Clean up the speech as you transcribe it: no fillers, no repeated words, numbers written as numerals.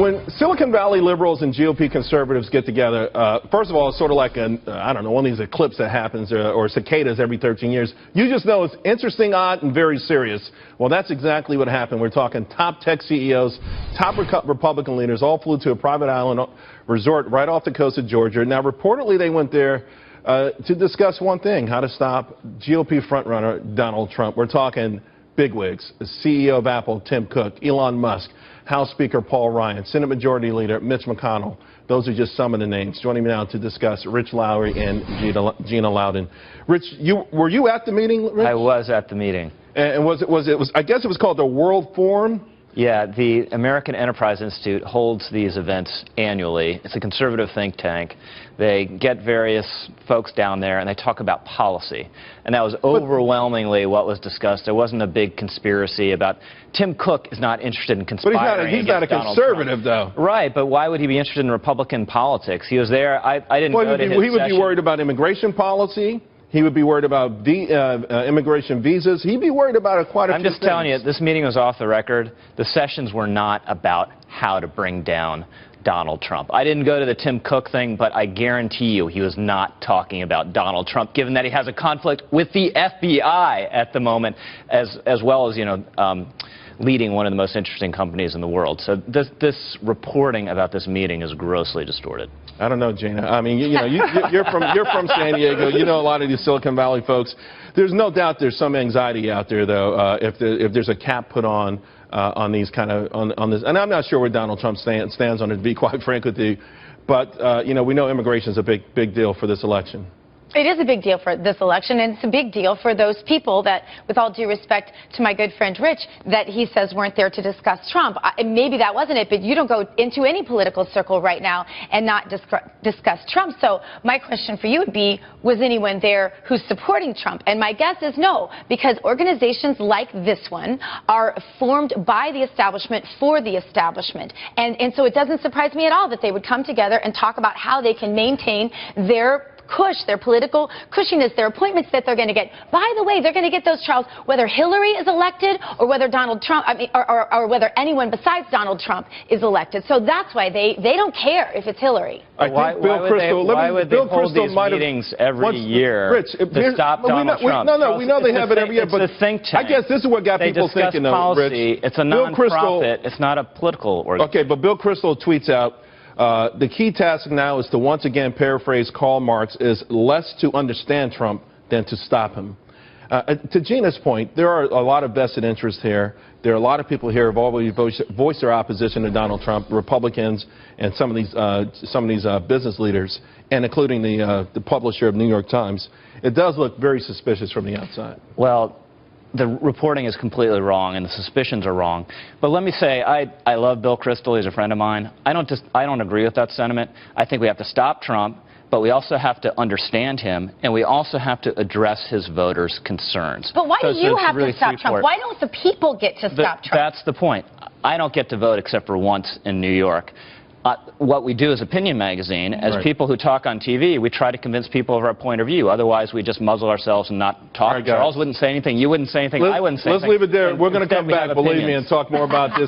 When Silicon Valley liberals and GOP conservatives get together, first of all, it's sort of like I don't know, one of these eclipses that happens or cicadas every 13 years. You just know it's interesting, odd, and very serious. Well, that's exactly what happened. We're talking top tech CEOs, top Republican leaders, all flew to a private island resort right off the coast of Georgia. Now, reportedly, they went there to discuss one thing, how to stop GOP frontrunner Donald Trump. We're talking bigwigs, the CEO of Apple, Tim Cook, Elon Musk, House Speaker Paul Ryan, Senate Majority Leader Mitch McConnell. Those are just some of the names. Joining me now to discuss, Rich Lowry and Gina Loudon. Rich, were you at the meeting, Rich? I was at the meeting. And I guess it was called the World Forum? Yeah, the American Enterprise Institute holds these events annually. It's a conservative think tank. They get various folks down there and they talk about policy. And that was overwhelmingly what was discussed. There wasn't a big conspiracy about Tim Cook is not interested in conspiring. But he's not a conservative, though. Right, but why would he be interested in Republican politics? He was there. I didn't go to his session. He would be worried about immigration policy. He would be worried about immigration visas. He'd be worried about quite a few things. I'm just telling you, this meeting was off the record. The sessions were not about how to bring down Donald Trump. I didn't go to the Tim Cook thing, but I guarantee you he was not talking about Donald Trump, given that he has a conflict with the FBI at the moment, as well as, leading one of the most interesting companies in the world. So this reporting about this meeting is grossly distorted. I don't know, Gina. I mean, you're from San Diego. You know a lot of these Silicon Valley folks. There's no doubt there's some anxiety out there, though, if there's a cap put on these kind of on this. And I'm not sure where Donald Trump stands on it, to be quite frank with you. But we know immigration is a big deal for this election. It is a big deal for this election, and it's a big deal for those people that, with all due respect to my good friend Rich, that he says weren't there to discuss Trump. Maybe that wasn't it, but you don't go into any political circle right now and not discuss Trump. So my question for you would be, was anyone there who's supporting Trump? And my guess is no, because organizations like this one are formed by the establishment for the establishment. And so it doesn't surprise me at all that they would come together and talk about how they can maintain their their political cushiness, their appointments that they're going to get. By the way, they're going to get those, Charles, whether Hillary is elected or whether Donald Trump, or whether anyone besides Donald Trump is elected. So that's why they don't care if it's Hillary. Why would they hold these meetings every year to stop Donald Trump? No, we know they have it every year. But it's a think tank. I guess this is what got people thinking, though, Rich. It's a non-profit. It's not a political organization. Okay, but Bill Kristol tweets out, the key task now is to once again paraphrase Karl Marx, is less to understand Trump than to stop him. To Gina's point, there are a lot of vested interests here. There are a lot of people here who have already voiced their opposition to Donald Trump, Republicans and some of these business leaders, and including the publisher of New York Times. It does look very suspicious from the outside. Well, the reporting is completely wrong and the suspicions are wrong. But let me say, I love Bill Kristol. He's a friend of mine. I don't agree with that sentiment. I think we have to stop Trump, but we also have to understand him, and we also have to address his voters' concerns. But why do you have to stop Trump? Why don't the people get to stop Trump? That's the point. I don't get to vote except for once in New York. What we do as Opinion Magazine, as people who talk on TV, we try to convince people of our point of view. Otherwise, we just muzzle ourselves and not talk. Charles wouldn't say anything. You wouldn't say anything. I wouldn't say anything. Let's leave it there. We're going to come back, believe me, and talk more about this.